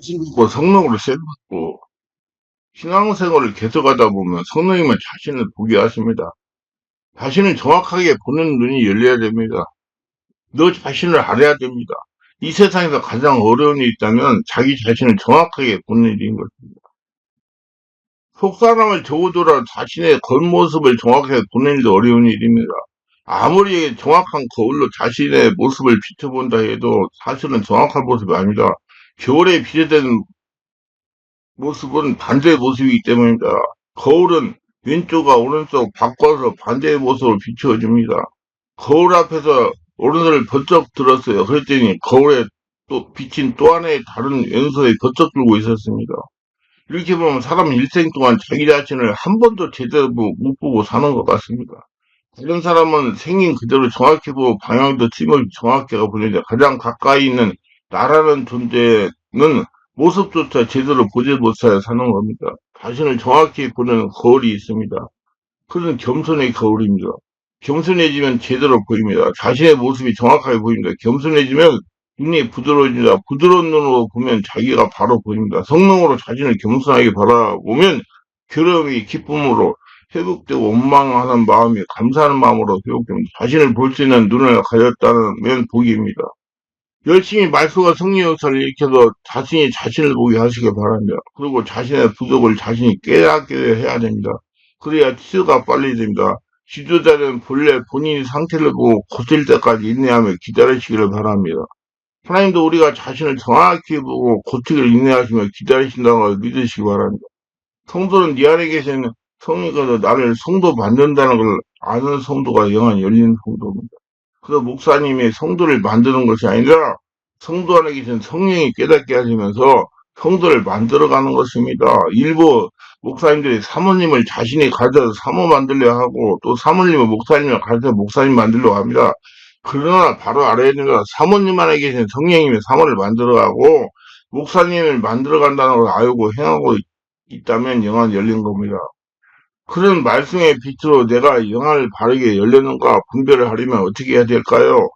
신고 성령으로 세례받고 신앙생활을 계속하다 보면 성령님은 자신을 보게 하십니다. 자신을 정확하게 보는 눈이 열려야 됩니다. 너 자신을 알아야 됩니다. 이 세상에서 가장 어려운 일이 있다면 자기 자신을 정확하게 보는 일인 것입니다. 속사람을 적어두라 자신의 겉모습을 정확하게 보는 일도 어려운 일입니다. 아무리 정확한 거울로 자신의 모습을 비춰본다 해도 사실은 정확한 모습이 아닙니다. 겨울에 비례된 모습은 반대의 모습이기 때문입니다. 거울은 왼쪽과 오른쪽 바꿔서 반대의 모습을 비춰줍니다. 거울 앞에서 오른손을 번쩍 들었어요. 그랬더니 거울에 또 비친 또 하나의 다른 왼손이 번쩍 들고 있었습니다. 이렇게 보면 사람 일생 동안 자기 자신을 한 번도 제대로 못 보고 사는 것 같습니다. 다른 사람은 생긴 그대로 정확히 보고 방향도 tim을 정확히 보는데 가장 가까이 있는 나라는 존재는 모습조차 제대로 보지 못하여 사는 겁니다. 자신을 정확히 보는 거울이 있습니다. 그것은 겸손의 거울입니다. 겸손해지면 제대로 보입니다. 자신의 모습이 정확하게 보입니다. 겸손해지면 눈이 부드러워집니다. 부드러운 눈으로 보면 자기가 바로 보입니다. 성령으로 자신을 겸손하게 바라보면 괴로움이 기쁨으로 회복되고 원망하는 마음이 감사하는 마음으로 회복됩니다. 자신을 볼 수 있는 눈을 가졌다면 복입니다. 열심히 말씀과 성령 역사를 일으켜서 자신이 자신을 보게 하시기 바랍니다. 그리고 자신의 부족을 자신이 깨닫게 해야 됩니다. 그래야 치유가 빨리 됩니다. 지도자는 본래 본인의 상태를 보고 고칠 때까지 인내하며 기다리시기를 바랍니다. 하나님도 우리가 자신을 정확히 보고 고치기를 인내하시며 기다리신다는 걸 믿으시기 바랍니다. 성도는 네 안에 계신 성령께서 나를 성도 만든다는 걸 아는 성도가 영원히 열린 성도입니다. 그래서 목사님이 성도를 만드는 것이 아니라 성도 안에 계신 성령이 깨닫게 하시면서 성도를 만들어가는 것입니다. 일부 목사님들이 사모님을 자신이 가져서 사모 만들려 하고 또 사모님은 목사님을 가져서 목사님 만들려고 합니다. 그러나 바로 알아야 됩니다. 사모님 안에 계신 성령님이 사모를 만들어가고 목사님을 만들어간다는 걸 알고 행하고 있다면 영안이 열린 겁니다. 그런 말씀의 빛으로 내가 영안을 바르게 열렸는가 분별을 하려면 어떻게 해야 될까요?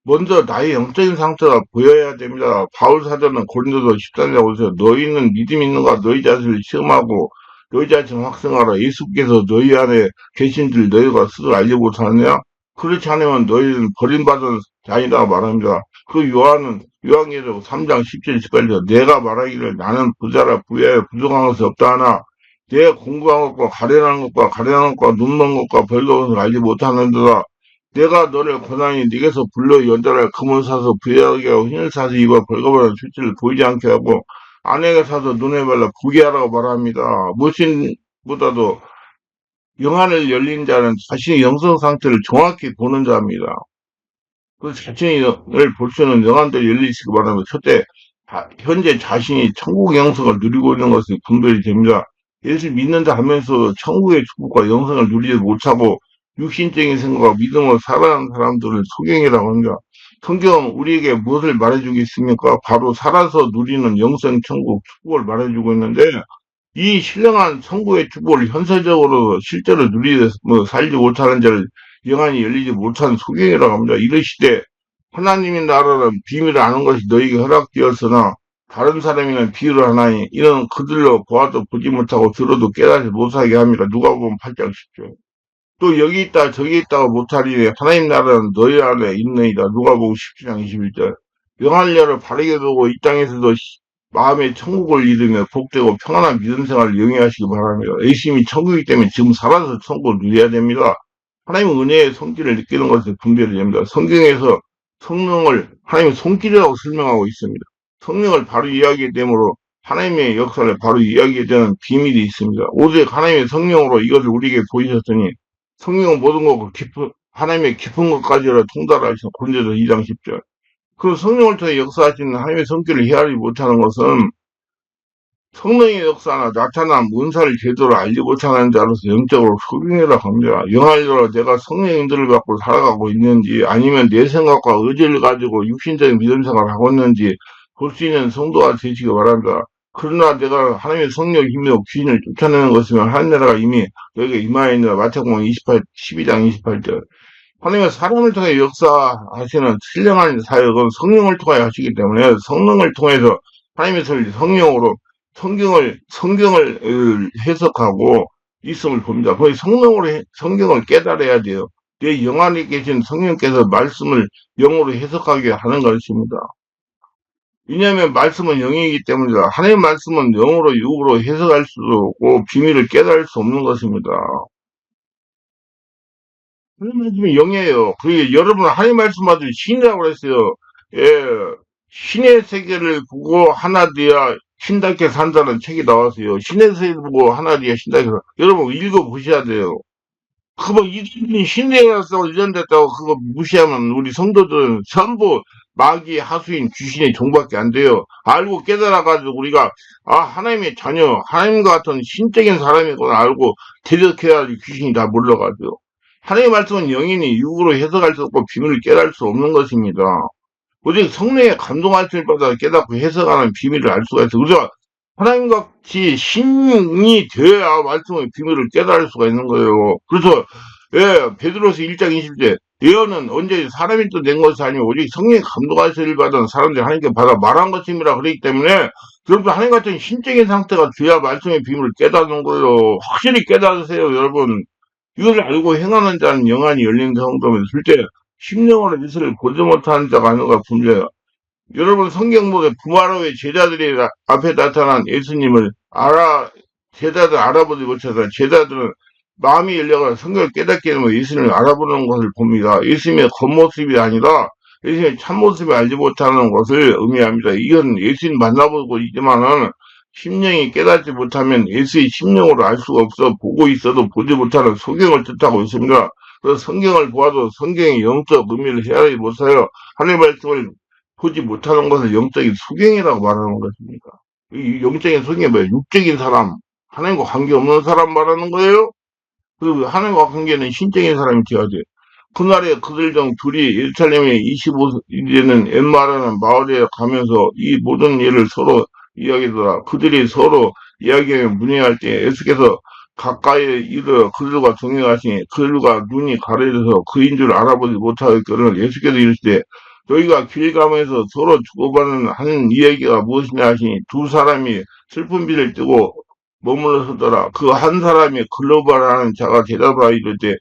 먼저 나의 영적인 상태가 보여야 됩니다. 바울 사도는 고린도서 13장 5절 너희는 믿음이 있는가 너희 자신을 시험하고 너희 자신을 확증하라. 예수께서 너희 안에 계신 줄 너희가 스스로 알지 못하느냐? 그렇지 않으면 너희는 버림받은 자이다 말합니다. 그 요한계시록 3장 17, 18절 내가 말하기를 나는 부자라 부여하여 부족한 것이 없다 하나 내가 공부한 것과 가련한 것과 눈먼 것과 벌거벗은 것을 알지 못하는도다. 내가 너를 권하니 네게서 불러 여자를 금을 사서 부여하게 하고 흰을 사서 입어 벌거벗은 수치를 보이지 않게 하고 아내가 사서 눈에 발라 보게 하라고 말합니다. 무엇보다도 영안을 열린 자는 자신의 영성 상태를 정확히 보는 자입니다. 그 자신을 볼 수 있는 영안들이 열리시기 바랍니다. 첫째, 현재 자신이 천국 영성을 누리고 있는 것이 분별이 됩니다. 예수 믿는다 하면서 천국의 축복과 영성을 누리지 못하고 육신적인 생각과 믿음으로 살아가는 사람들을 소경이라고 합니다. 성경은 우리에게 무엇을 말해주겠습니까? 바로 살아서 누리는 영성 천국 축복을 말해주고 있는데 이 신령한 천국의 축복을 현실적으로 실제로 살지 못하는 자를 영안이 열리지 못한 소경이라고 합니다. 이르시되 하나님의 나라는 비밀을 아는 것이 너희에게 허락되었으나 다른 사람이는 비유를 하나니 이는 그들로 보아도 보지 못하고 들어도 깨닫지 못하게 합니다. 누가복음 8장 10절. 또 여기 있다 저기 있다고 못하리니 하나님 나라는 너희 안에 있느니라. 누가복음 17장 21절. 영안을 바르게 두고 이 땅에서도 마음의 천국을 이루며 복되고 평안한 믿음 생활을 영위하시기 바랍니다. 열심히 천국이기 때문에 지금 살아서 천국을 누려야 됩니다. 하나님은 은혜의 손길을 느끼는 것을 분별이 됩니다. 성경에서 성령을 하나님의 손길이라고 설명하고 있습니다. 성령을 바로 이야기하기 때문에 하나님의 역사를 바로 이야기해야 되는 비밀이 있습니다. 오직 하나님의 성령으로 이것을 우리에게 보이셨으니 성령은 모든 것과 하나님의 깊은 것까지를 통달하시는 고린도서 2장 10절. 그 성령을 통해 역사하시는 하나님의 성격을 헤아리지 못하는 것은 성령의 역사나 나타난 문사를 제대로 알지 못하는 자로서 영적으로 소경이라고 합니다. 영알로 내가 성령의 인도를 받고 살아가고 있는지 아니면 내 생각과 의지를 가지고 육신적인 믿음 생활을 하고 있는지 볼 수 있는 성도가 되시기 바랍니다. 그러나 내가 하나님의 성령 힘으로 귀신을 쫓아내는 것이면 하나님 나라가 이미 너에게 임하여 있는 마태복음 12장 28절. 하나님은 사람을 통해 역사하시는 신령한 사역은 성령을 통해 하시기 때문에 성령을 통해서 하나님의 설리 성령으로 성경을 해석하고 있음을 봅니다. 거의 성령으로 성경을 깨달아야 돼요. 내 영 안에 계신 성령께서 말씀을 영으로 해석하게 하는 것입니다. 왜냐하면 말씀은 영이기 때문이다. 하나님의 말씀은 영으로 육으로 해석할 수도 없고 비밀을 깨달을 수 없는 것입니다. 하나님 말씀이 영이에요. 그게 여러분 하나님 말씀 아들 신이라고 그랬어요. 예, 신의 세계를 보고 하나 되어 신답게 산다는 책이 나왔어요. 신의 세계를 보고 하나 되어 신답게 산다. 여러분 읽어보셔야 돼요. 그거 이들이 신뢰해서 이전됐다고 그거 무시하면 우리 성도들은 전부 마귀 하수인 귀신의 종밖에 안 돼요. 알고 깨달아가지고 우리가 하나님의 자녀 하나님과 같은 신적인 사람이구나 알고 대적해야지 귀신이 다 몰려가죠. 하나님의 말씀은 영인이 육으로 해석할 수 없고 비밀을 깨달을 수 없는 것입니다. 오직 성령의 감동할 줄 받아 깨닫고 해석하는 비밀을 알 수가 있어. 그래서 하나님같이 신이 되어야 말씀의 비밀을 깨달을 수가 있는 거예요. 그래서 베드로서 1장 20절 예언은 언제 사람이 또 낸 것이 아니고 오직 성령의 감동하시를 받은 사람들이 하나님께 받아 말한 것입니다. 그렇기 때문에 여러분 하나님 같은 신적인 상태가 돼야 말씀의 비밀을 깨닫는 거예요. 확실히 깨닫으세요, 여러분. 이걸 알고 행하는 자는 영안이 열린 성도면 실제 심령으로 이슬을 보지 못하는 자가 아닌가 분명해요. 여러분 성경 보게 부활후에 제자들이 앞에 나타난 예수님을 제자들 알아보지 못해서 제자들은 마음이 열려가 성경을 깨닫게 되면 예수님을 알아보는 것을 봅니다. 예수님의 겉모습이 아니라 예수님의 참모습을 알지 못하는 것을 의미합니다. 이건 예수님 만나보고 있지만은 심령이 깨닫지 못하면 예수의 심령으로 알 수가 없어 보고 있어도 보지 못하는 소경을 뜻하고 있습니다. 그래서 성경을 보아도 성경의 영적 의미를 헤아리지 못하여 하나님의 말씀을 보지 못하는 것을 영적인 소경이라고 말하는 것입니다. 이 영적인 소경이 뭐예요? 육적인 사람, 하나님과 관계없는 사람 말하는 거예요? 그리고 하나님과 관계는 신적인 사람이 되어야 돼. 그날에 그들 중 둘이 예루살렘에 25일에는 엠마라는 마을에 가면서 이 모든 일을 서로 이야기하더라. 그들이 서로 이야기하며 문의할 때 예수께서 가까이에 이르러 그들과 동행하시니 그들과 눈이 가려져서 그인 줄 알아보지 못하였거늘 예수께서 이르시되 너희가 길 가면서 서로 주고받는 하는 이야기가 무엇이냐 하시니 두 사람이 슬픈 비를 뜨고 머물러 서더라. 그 한 사람이 글로바라는 자가 대답하여 이르되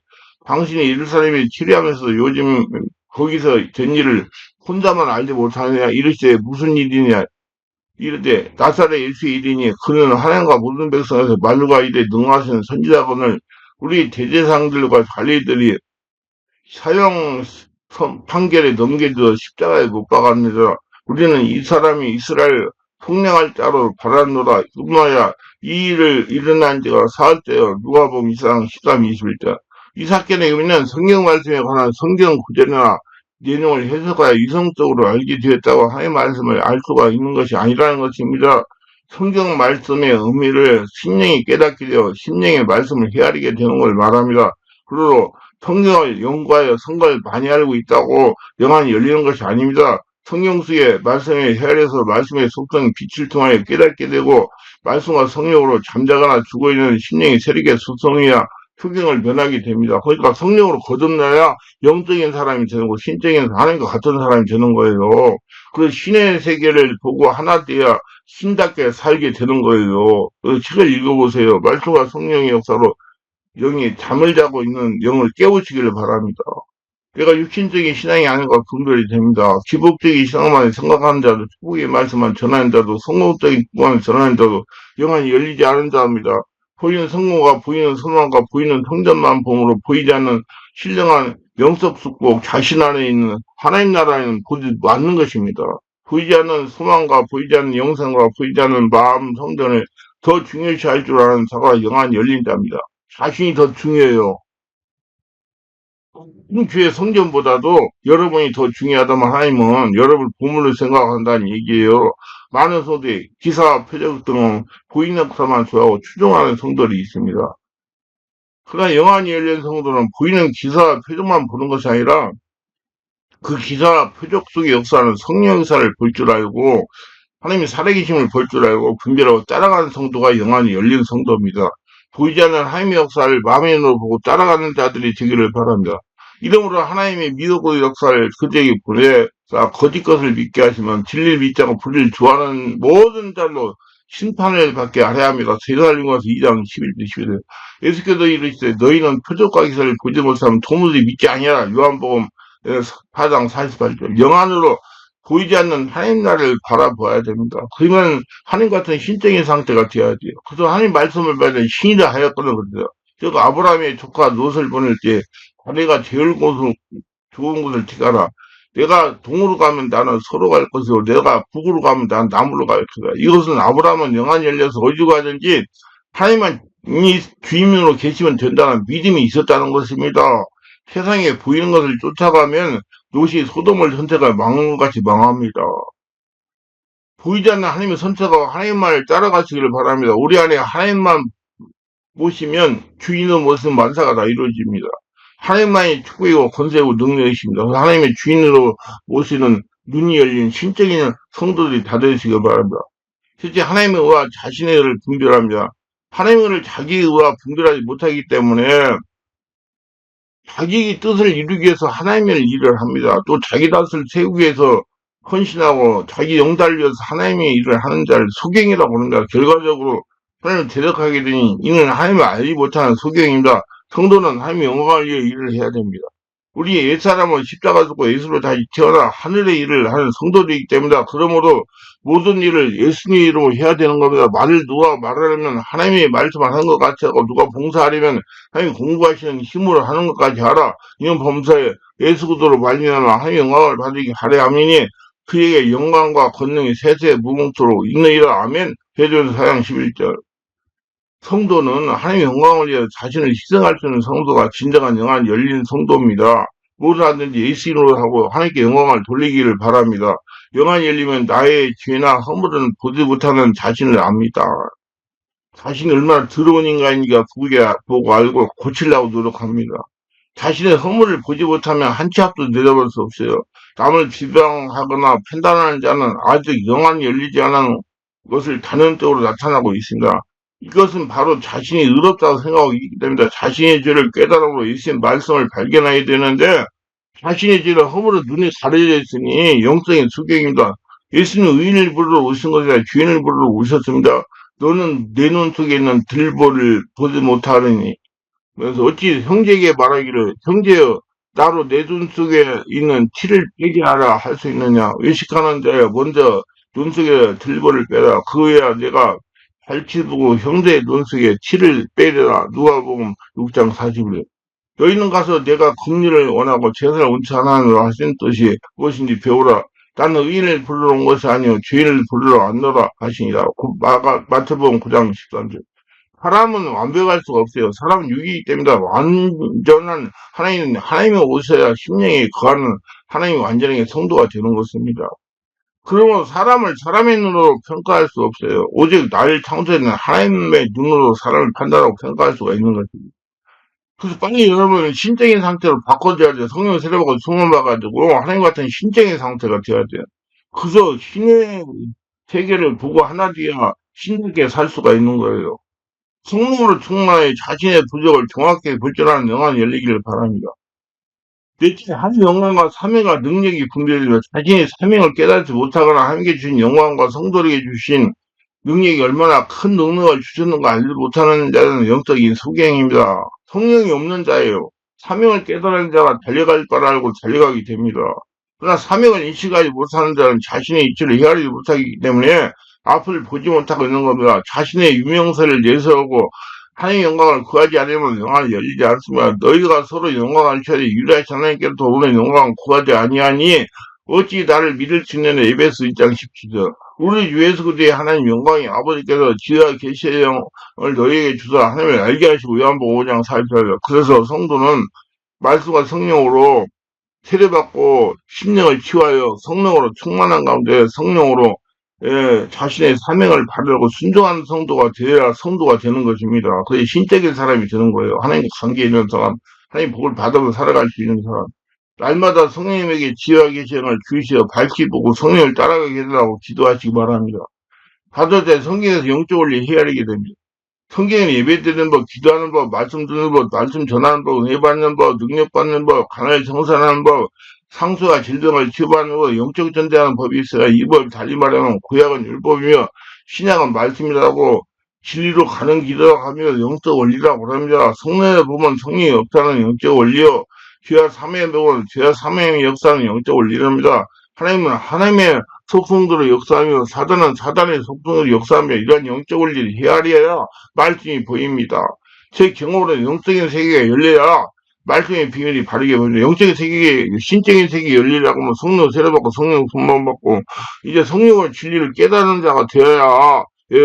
당신이 예루살렘에 치료하면서 요즘 거기서 된 일을 혼자만 알지 못하느냐 이르시되 무슨 일이냐 이르되 나사렛 예수의 일이니 그는 하나님과 모든 백성에서 말과 일에 능하시는 선지자건을 우리 대제사장들과 관리들이 사형 판결에 넘겨져 십자가에 못 박았느니라. 우리는 이 사람이 이스라엘 속량할 자로 바라노라. 그뿐아니라 이 일을 일어난 지가 사흘째여 누가복음 2장 13, 21절. 이 사건의 의미는 성경 말씀에 관한 성경 구절이나 내용을 해석하여 이성적으로 알게 되었다고 하나님의 말씀을 알 수가 있는 것이 아니라는 것입니다. 성경 말씀의 의미를 심령이 깨닫게 되어 심령의 말씀을 헤아리게 되는 걸 말합니다. 그러므로 성경을 연구하여 성경을 많이 알고 있다고 영안이 열리는 것이 아닙니다. 성경 속의 말씀에 헤아려서 말씀의 속성 빛을 통하여 깨닫게 되고 말씀과 성령으로 잠자거나 죽어있는 심령의 세력의 속성이야 성경을 변하게 됩니다. 그러니까 성령으로 거듭나야 영적인 사람이 되는 거, 신적인 하나님과 같은 사람이 되는 거예요. 그래서 신의 세계를 보고 하나 되어야 신답게 살게 되는 거예요. 그 책을 읽어보세요. 말씀과 성령의 역사로 영이 잠을 자고 있는 영을 깨우치기를 바랍니다. 내가 육신적인 신앙이 아닌가 분별이 됩니다. 기복적인 신앙만 생각하는 자도, 축복의 말씀만 전하는 자도, 성공적인 축복만 전하는 자도 영안이 열리지 않은 자입니다. 보이는 성공과 보이는 소망과 보이는 성전만 봄으로 보이지 않는 신령한 영적 축복 자신 안에 있는 하나님 나라에는 보지 않는 것입니다. 보이지 않는 소망과 보이지 않는 영생과 보이지 않는 마음 성전을 더 중요시할 줄 아는 자가 영안이 열린 자입니다. 자신이 더 중요해요. 주의 성전보다도 여러분이 더 중요하다면 하나님은 여러분 보물을 생각한다는 얘기예요. 많은 성도의 기사와 표적 등은 보이는 것만 좋아하고 추종하는 성도들이 있습니다. 그러나 영안이 열린 성도는 보이는 기사와 표적만 보는 것이 아니라 그 기사와 표적 속의 역사는 성령 역사를 볼 줄 알고 하나님의 살아계심을 볼 줄 알고 분별하고 따라가는 성도가 영안이 열린 성도입니다. 보이지 않는 하나님의 역사를 마음의 눈으로 보고 따라가는 자들이 되기를 바랍니다. 이름으로 하나님의 미덕의 역사를 그들에게 보내사 거짓 것을 믿게 하시면 진리를 믿지 않고 불의를 좋아하는 모든 자로 심판을 받게 하려 합니다. 제사장님과서 2장 11절 12절. 예수께서 이르시되 너희는 표적과 기사를 보지 못하면 도무지 믿지 아니하라. 요한복음 4장 48절. 영안으로 보이지 않는 하나님 나라를 바라보아야 됩니다. 그러면 하나님 같은 신적인 상태가 되어야 돼요. 그래서 하나님 말씀을 받은 신이라 하였거든. 그래요. 즉 아브라함의 조카 롯을 보낼 때 내가 제일 좋은 곳을 택하라. 내가 동으로 가면 나는 서로 갈 것이고 내가 북으로 가면 나는 남으로 갈 것이다. 이것은 아브라함은 영안이 열려서 어디로 가든지 하나님만 주인으로 계시면 된다는 믿음이 있었다는 것입니다. 세상에 보이는 것을 쫓아가면 롯이 소돔을 선택할 망원같이 망합니다. 보이지 않는 하나님의 선택하고 하나님만을 따라가시기를 바랍니다. 우리 안에 하나님만 모시면 주인의 모습 만사가 다 이루어집니다. 하나님만이 축복이고 권세고 능력이십니다. 하나님의 주인으로 모시는 눈이 열린 신적인 성도들이 다 되시길 바랍니다. 실제 하나님의 의와 자신의 의를 분별합니다. 하나님의 의를 자기의 의와 분별하지 못하기 때문에 자기 뜻을 이루기 위해서 하나님의 일을 합니다. 또 자기 탓을 세우기 위해서 헌신하고 자기 영달을 위해서 하나님의 일을 하는 자를 소경이라고 합니다. 결과적으로 하나님을 대적하게 되니 이는 하나님을 알지 못하는 소경입니다. 성도는 하나님의 영광을 위해 일을 해야 됩니다. 우리 옛사람은 십자가 죽고 예수로 다시 태어나 하늘의 일을 하는 성도들이기 때문에 그러므로 모든 일을 예수님 이름으로 해야 되는 겁니다. 말을 누가 말하려면 하나님의 말씀을 하는 것 같이 하고 누가 봉사하려면 하나님 공부하시는 힘으로 하는 것까지 하라. 이런 범사에 예수 그리스도로 말미암아 하나님의 영광을 받으게 하려 함이니 그에게 영광과 권능이 세세 무궁토록 있느니라. 아멘. 베드로전서 4장 11절. 성도는 하나님의 영광을 위해 자신을 희생할 수 있는 성도가 진정한 영안 열린 성도입니다. 무엇하든지 예수 이름으로 하고 하나님께 영광을 돌리기를 바랍니다. 영안이 열리면 나의 죄나 허물은 보지 못하는 자신을 압니다. 자신이 얼마나 더러운 인간인가 보고 알고 고치려고 노력합니다. 자신의 허물을 보지 못하면 한 치 앞도 내다볼 수 없어요. 남을 비방하거나 판단하는 자는 아직 영안이 열리지 않은 것을 단언적으로 나타나고 있습니다. 이것은 바로 자신이 의롭다고 생각하고 있기 때문에 자신의 죄를 깨달음으로 예수의 말씀을 발견해야 되는데 자신의 죄를 허물어 눈이 가려져 있으니 영적인 수경입니다. 예수는 의인을 부르러 오신 것이 아니라 죄인을 부르러 오셨습니다. 너는 내 눈 속에 있는 들보를 보지 못하느니. 그래서 어찌 형제에게 말하기를 형제여 나로 내 눈 속에 있는 티를 빼게 하라 할 수 있느냐. 의식하는 자여 먼저 눈 속에 들보를 빼라. 그거야 내가 발치 보고 형제의 눈 속에 티를 빼라. 누가복음 6장 40절. 너희는 가서 내가 긍휼을 원하고 제사를 원치 않으노라 하신 뜻이 무엇인지 배우라. 나는 의인을 부르러 온 것이 아니요 죄인을 부르러 왔노라 하시니라. 마태복음 9장 13절. 사람은 완벽할 수가 없어요. 사람은 육이기 때문에 완전한 하나님이 오셔야 심령에 거하는 하나님이 완전하게 성도가 되는 것입니다. 그러면 사람을 사람의 눈으로 평가할 수 없어요. 오직 나를 창조했는 하나님의 눈으로 사람을 판단하고 평가할 수가 있는 것입니다. 그래서 빨리 여러분은 신적인 상태로 바꿔줘야 돼요. 성령 세례받고 성령 받아가지고 하나님 같은 신적인 상태가 되어야 돼요. 그래서 신의 세계를 보고 하나 되어야 신들게 살 수가 있는 거예요. 성령으로 충만해 자신의 부족을 정확하게 불전하는 영안이 열리기를 바랍니다. 넷째, 한 영광과 사명과 능력이 분별되며 자신의 사명을 깨닫지 못하거나 하나님께 주신 영광과 성도에게 주신 능력이 얼마나 큰 능력을 주셨는가 알지 못하는 자는 영적인 소경입니다. 성령이 없는 자예요. 사명을 깨달은 자가 달려갈 바를 알고 달려가게 됩니다. 그러나 사명을 인식하지 못하는 자는 자신의 이치를 헤아리지 못하기 때문에 앞을 보지 못하고 있는 겁니다. 자신의 유명세를 내세우고 하나님의 영광을 구하지 않으면 영광이 열리지 않습니다. 너희가 서로 영광을 취하되 유일하신 하나님께로부터 오는 영광을 구하지 아니하니 어찌 나를 믿을 수 있는 에베소 1장 17절. 우리 주 예수 그리스도의 하나님 영광이 아버지께서 지혜와 계시의 영을 너희에게 주사 하나님을 알게 하시고 요한복음 5장 44절. 그래서 성도는 말씀과 성령으로 세례받고 심령을 치유하여 성령으로 충만한 가운데 성령으로 자신의 사명을 받으려고 순종하는 성도가 되어야 성도가 되는 것입니다. 그게 신적인 사람이 되는 거예요. 하나님과 관계 있는 사람, 하나님 복을 받으며 살아갈 수 있는 사람. 날마다 성령님에게 지혜와 계시를 주시어 밝히 보고 성령을 따라가게 해달라고 기도하시기 바랍니다. 다들 때 성경에서 영적 원리 헤아리게 됩니다. 성경에 예배드리는 법, 기도하는 법, 말씀 듣는 법, 말씀 전하는 법, 은혜 받는 법, 능력 받는 법, 가난을 청산하는 법, 상수와 질병을 치유하는 법, 영적 전쟁하는 법이 있어요. 이 법 달리 말하면 구약은 율법이며 신약은 말씀이라고 진리로 가는 길이라고 하며 영적 원리라고 합니다. 성령에 보면 성령이 없다는 영적 원리요. 죄와 사명에 보면 죄와 사명의 역사는 영적 원리랍니다. 하나님은 하나님의 속성대로 역사하며 사단은 사단의 속성대로 역사하며 이러한 영적 원리를 헤아려야 말씀이 보입니다. 제 경험으로 영적인 세계가 열려야 말씀의 비밀이 바르게 보입니다. 영적인 세계, 신적인 세계가 열리려고 하면 성령 세례받고 성령 손만 받고 이제 성령의 진리를 깨닫는 자가 되어야 예,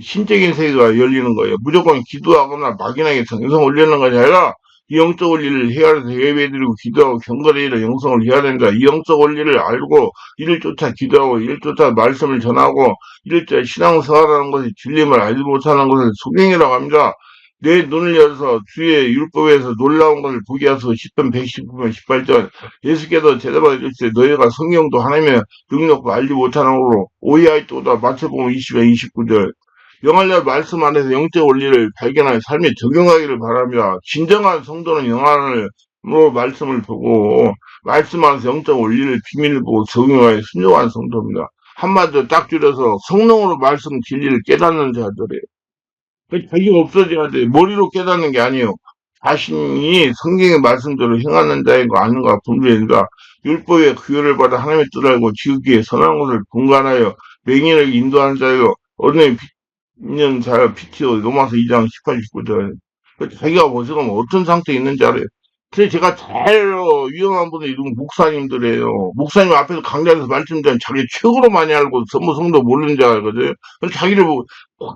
신적인 세계가 열리는 거예요. 무조건 기도하거나 막연하게 영성 올리는 것이 아니라 이 영적 원리를 헤아려서 예배드리고 기도하고 경건해야 영성을 해야 된다. 이 영적 원리를 알고 이를 쫓아 기도하고 이를 쫓아 말씀을 전하고 이를 쫓아 신앙생활하는 것이 진림을 알지 못하는 것을 소경이라고 합니다. 내 눈을 열어서 주의 율법에서 놀라운 것을 보게 하소서. 10편 119편 18절 예수께서 대답하여 이르시되 너희가 성경도 하나님의 능력도 알지 못하는 거로 오해하였도다. 마태복음 20편 29절 영할 말씀 안에서 영적 원리를 발견하여 삶에 적용하기를 바랍니다. 진정한 성도는 영안으로 말씀을 보고 말씀 안에서 영적 원리를 비밀을 보고 적용하여 순종한 성도입니다. 한마디로 딱 줄여서 성령으로 말씀 진리를 깨닫는 자들이에요. 자기가 없어져야 돼. 머리로 깨닫는 게 아니에요. 자신이 성경의 말씀대로 행하는 자인가 아닌가 분별인가 율법의 규율을 받아 하나님의 뜻을 알고 지극히 선한 것을 분간하여 맹인을 인도하는 자요 어느 있는 자 PTO 로마서 2장 18, 19절 자기가 보시면 어떤 상태에 있는지 알아요. 근데 제가 제일 위험한 분은 이런 목사님들이에요. 목사님 앞에서 강좌에서 말씀드리면 자기 최고로 많이 알고 전부 성도 모르는 줄 알거든요. 자기를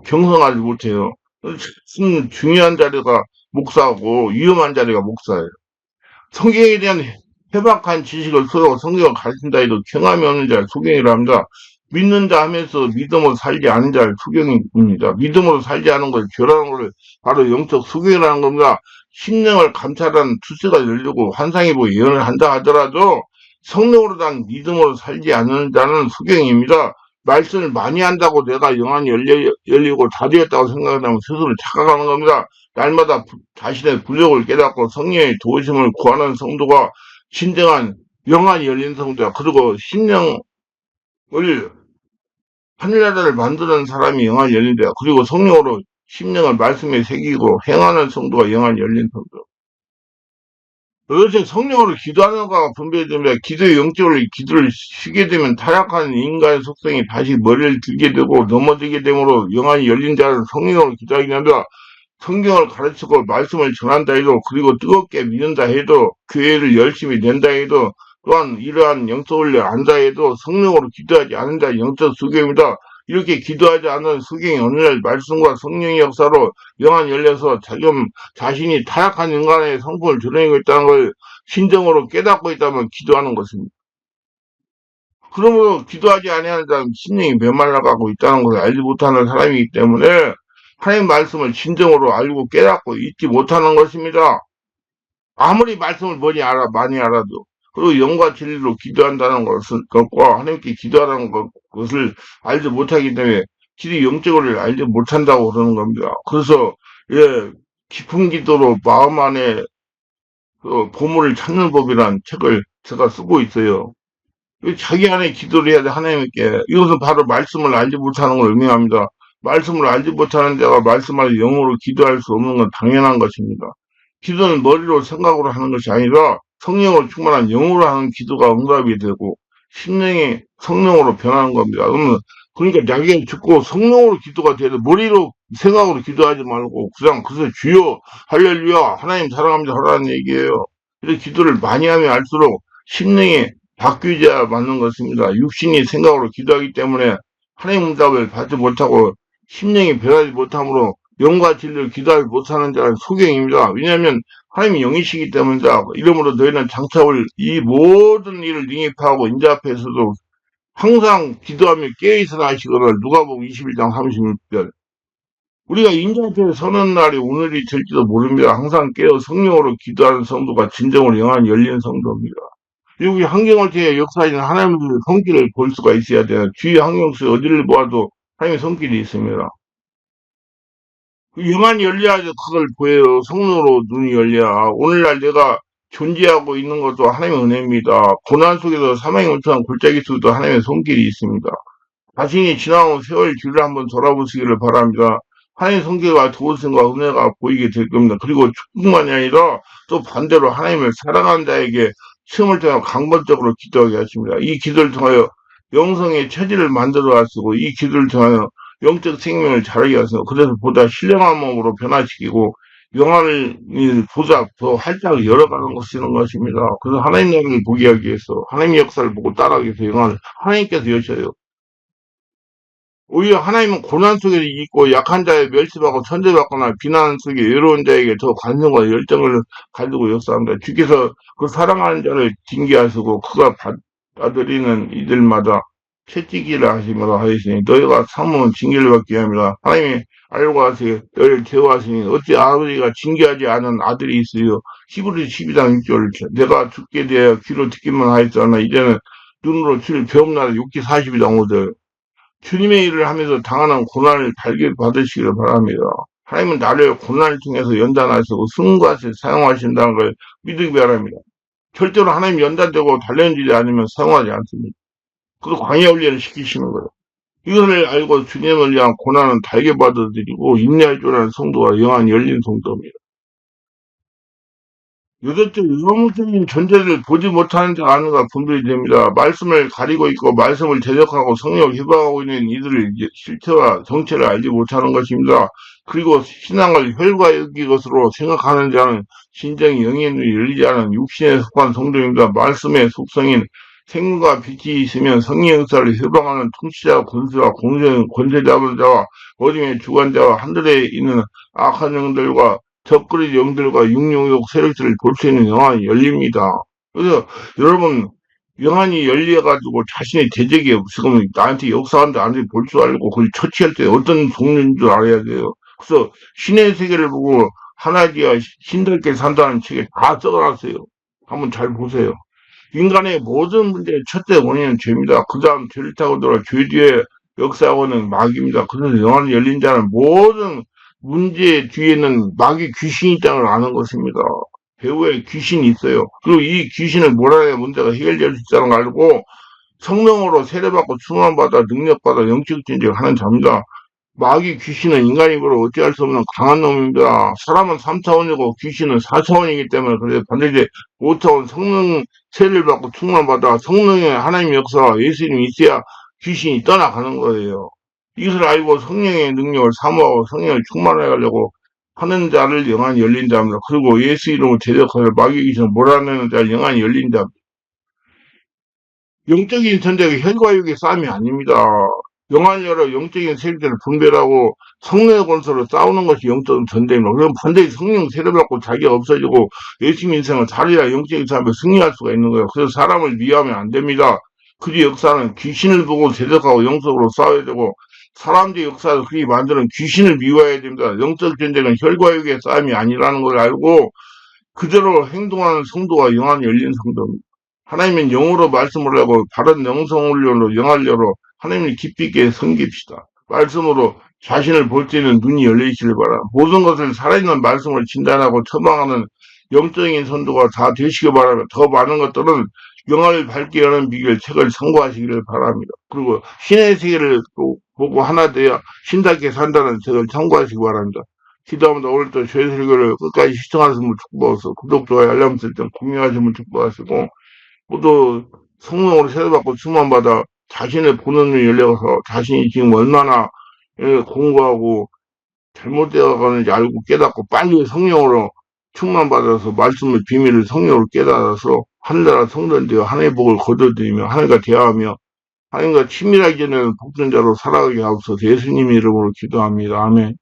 경성하지 못해요. 중요한 자리가 목사고 위험한 자리가 목사예요. 성경에 대한 해박한 지식을 쓰고 성경을 가르친다 해도 경험이 없는 자를 소경이라 합니다. 믿는 자 하면서 믿음으로 살지 않은 자를 소경입니다. 믿음으로 살지 않은 걸 죄라는 걸 바로 영적 소경이라는 겁니다. 심령을 감찰하는 투스가 열리고 환상이 보고 예언을 한다 하더라도 성령으로 단 믿음으로 살지 않는 자는 소경입니다. 말씀을 많이 한다고 내가 영안이 열리고 다 되었다고 생각한다면 스스로 착각하는 겁니다. 날마다 자신의 부족을 깨닫고 성령의 도우심을 구하는 성도가 진정한 영안이 열린 성도야. 그리고 심령을 하늘나라를 만드는 사람이 영안이 열린대요. 그리고 성령으로 심령을 말씀에 새기고 행하는 성도가 영안이 열린 성도. 도대체 성령으로 기도하는 것과 분별되면 기도의 영적으로 기도를 쉬게 되면 타락한 인간의 속성이 다시 머리를 들게 되고 넘어지게 되므로 영안이 열린 자는 성령으로 기도하기 합니다. 성경을 가르치고 말씀을 전한다 해도 그리고 뜨겁게 믿는다 해도 교회를 열심히 낸다 해도 또한 이러한 영적을 안다 해도 성령으로 기도하지 않는 자 영적 수경입니다. 이렇게 기도하지 않은 수경이 어느 날 말씀과 성령의 역사로 영안 열려서 자신이 타락한 인간의 성품을 드러내고 있다는 걸 신정으로 깨닫고 있다면 기도하는 것입니다. 그러므로 기도하지 아니하는 자는 심령이 메말라가고 있다는 것을 알지 못하는 사람이기 때문에 하나님 말씀을 진정으로 알고 깨닫고 잊지 못하는 것입니다. 아무리 말씀을 많이 알아도 그리고 영과 진리로 기도한다는 것과 하나님께 기도하는 것을 알지 못하기 때문에 길이 영적으로 알지 못한다고 그러는 겁니다. 그래서 깊은 기도로 마음 안에 그 보물을 찾는 법이란 책을 제가 쓰고 있어요. 자기 안에 기도를 해야 돼, 하나님께. 이것은 바로 말씀을 알지 못하는 걸 의미합니다. 말씀을 알지 못하는 자가 말씀을 영으로 기도할 수 없는 건 당연한 것입니다. 기도는 머리로 생각으로 하는 것이 아니라 성령으로 충만한 영으로 하는 기도가 응답이 되고 심령이 성령으로 변하는 겁니다. 그러니까 자기가 듣고 성령으로 기도가 되는 머리로 생각으로 기도하지 말고 그냥 그래서 주여 할렐루야 하나님 사랑합니다 하라는 얘기예요. 그래서 기도를 많이 하면 알수록 심령이 바뀌어야 맞는 것입니다. 육신이 생각으로 기도하기 때문에 하나님 응답을 받지 못하고 심령이 변하지 못하므로 영과 진리를 기도하지 못하는 자는 소경입니다. 왜냐하면 하나님이 영이시기 때문이다. 이러므로 너희는 장차올 이 모든 일을 능입하고 인자 앞에서도 항상 기도하며 깨어있으라 하시거늘 누가복음 21장 36절. 우리가 인자 앞에 서는 날이 오늘이 될지도 모릅니다. 항상 깨어 성령으로 기도하는 성도가 진정으로 영안이 열린 성도입니다. 여기 환경을 통해 역사하는 하나님의 손길을 볼 수가 있어야 돼요. 주위 환경 속에 어디를 보아도 하나님의 손길이 있습니다. 그 영안이 열려야지 그걸 보여요. 성령으로 눈이 열려야. 오늘날 내가 존재하고 있는 것도 하나님의 은혜입니다. 고난 속에서 사망의 문턱한 골짜기 속에도 하나님의 손길이 있습니다. 자신이 지나온 세월 뒤를 한번 돌아보시기를 바랍니다. 하나님의 손길과 도우심과 은혜가 보이게 될 겁니다. 그리고 축복만이 아니라 또 반대로 하나님을 사랑하는 자에게 시험을 통해 강건적으로 기도하게 하십니다. 이 기도를 통하여 영성의 체질을 만들어 가시고 이 기도를 통하여 영적 생명을 자라게 하시고 그래서 보다 신령한 몸으로 변화시키고 영화를 보다 더 활짝 열어가는 것입니다. 그래서 하나님 나라를 보게 하기 위해서 하나님의 역사를 보고 따라가기 위해서 영화를 하나님께서 여셔요. 오히려 하나님은 고난 속에 있고 약한 자의 멸시받고 천대받거나 비난 속에 외로운 자에게 더 관심과 열정을 가지고 역사합니다. 주께서 그 사랑하는 자를 징계하시고 그가 받아들이는 이들마다 채찍이라 하시므로 하시니 너희가 참으면 징계를 받게 합니다. 하나님이 알고 하세요. 너희를 제어하시니 어찌 아버지가 징계하지 않은 아들이 있어요. 히브리 12장 6절 내가 죽게 되어 귀로 듣기만 하였으나 이제는 눈으로 주를 배움나라 6기 42장 5절 주님의 일을 하면서 당하는 고난을 달게 받으시기를 바랍니다. 하나님은 나를 고난을 통해서 연단하시고 승과실 사용하신다는 걸 믿으기 바랍니다. 절대로 하나님 연단되고 단련되지 않으면 사용하지 않습니다. 그거 광야 훈련을 시키시는 거예요. 이것을 알고 주님을 위한 고난은 달게 받아들이고 인내할 줄 아는 성도가 영원히 열린 성도입니다. 요새적 유목적인 존재를 보지 못하는 자가 아는가 분별이 됩니다. 말씀을 가리고 있고 말씀을 대적하고 성령을 희박하고 있는 이들을 실체와 정체를 알지 못하는 것입니다. 그리고 신앙을 혈과의 것으로 생각하는 자는 신정이 영의 눈이 열리지 않은 육신에 속한 성도입니다. 말씀의 속성인 생명과 빛이 있으면 성령의 역사를 희박하는 통치자, 권세와 권세 잡은 자와 어둠의 주관자와 하늘에 있는 악한 영들과 적그리 영들과 육룡욕 세력들을 볼 수 있는 영안이 열립니다. 그래서 여러분 영안이 열려가지고 자신의 대적이 지금 나한테 역사한다 나한테 볼 줄 알고 그걸 처치할 때 어떤 종류인 줄 알아야 돼요. 그래서 신의 세계를 보고 하나디와 신들께 산다는 책에 다 써놨어요. 한번 잘 보세요. 인간의 모든 문제의 첫째 원인은 죄입니다. 그 다음 죄를 타고 돌아 죄 뒤에 역사하고는 마귀입니다. 그래서 영안이 열린 자는 모든 문제 뒤에는 마귀 귀신이 있다는 걸 아는 것입니다. 배우에 귀신이 있어요. 그리고 이 귀신을 몰아내야 문제가 해결될 수 있다는 걸 알고 성령으로 세례받고 충만받아 능력받아 영적 진정을 하는 자입니다. 마귀 귀신은 인간 입으로 어찌할 수 없는 강한 놈입니다. 사람은 3차원이고 귀신은 4차원이기 때문에 그래서 반드시 5차원 성령 세례를 받고 충만받아 성령의 하나님 역사와 예수님이 있어야 귀신이 떠나가는 거예요. 이것을 알고 성령의 능력을 사모하고 성령을 충만하려고 하는 자를 영안이 열린 자입니다. 그리고 예수 이름을 대적하여 마귀 귀신을 몰아내는 자를 영안이 열린 자입니다. 영적인 전쟁이 혈과 육의 싸움이 아닙니다. 영안을 열어 영적인 세력들을 분별하고 성령의 권세로 싸우는 것이 영적 전쟁입니다. 그럼 반드시 성령 세례받고 자기가 없어지고 예수님 인생을 살아야 영적인 삶에 승리할 수가 있는 거예요. 그래서 사람을 미워하면 안 됩니다. 그의 역사는 귀신을 보고 대적하고 영적으로 싸워야 되고 사람들의 역사를 그렇게 만드는 귀신을 미워해야 됩니다. 영적 전쟁은 혈과 육의 싸움이 아니라는 걸 알고 그대로 행동하는 성도가 영안이 열린 성도입니다. 하나님은 영으로 말씀을 하고 바른 영성훈련으로 영을 열어 하나님을 깊이 있게 섬깁시다. 말씀으로 자신을 볼 수 있는 눈이 열리시길 바랍니다. 모든 것을 살아있는 말씀을 진단하고 처방하는 영적인 선도가 다 되시길 바랍니다. 더 많은 것들은 영을 밝게 여는 비결 책을 참고하시기를 바랍니다. 그리고 신의 세계를 보고 하나 되어 신답게 산다는 책을 참고하시기 바랍니다. 기도합니다. 오늘도 저희 설교를 끝까지 시청하시면 축복하시고 구독, 좋아요, 알람 설정 공유하시면 축복하시고 모두 성령으로 세례받고 충만받아 자신을 보는 눈이 열려서 자신이 지금 얼마나 공부하고 잘못되어 가는지 알고 깨닫고 빨리 성령으로 충만받아서 말씀의 비밀을 성령으로 깨달아서 하늘나라 성전 되어 하나님의 복을 거둬들이며 하나님과 대화하며 하나님과 친밀하게 지내는 복전자로 살아가게 하옵소서. 예수님 이름으로 기도합니다. 아멘.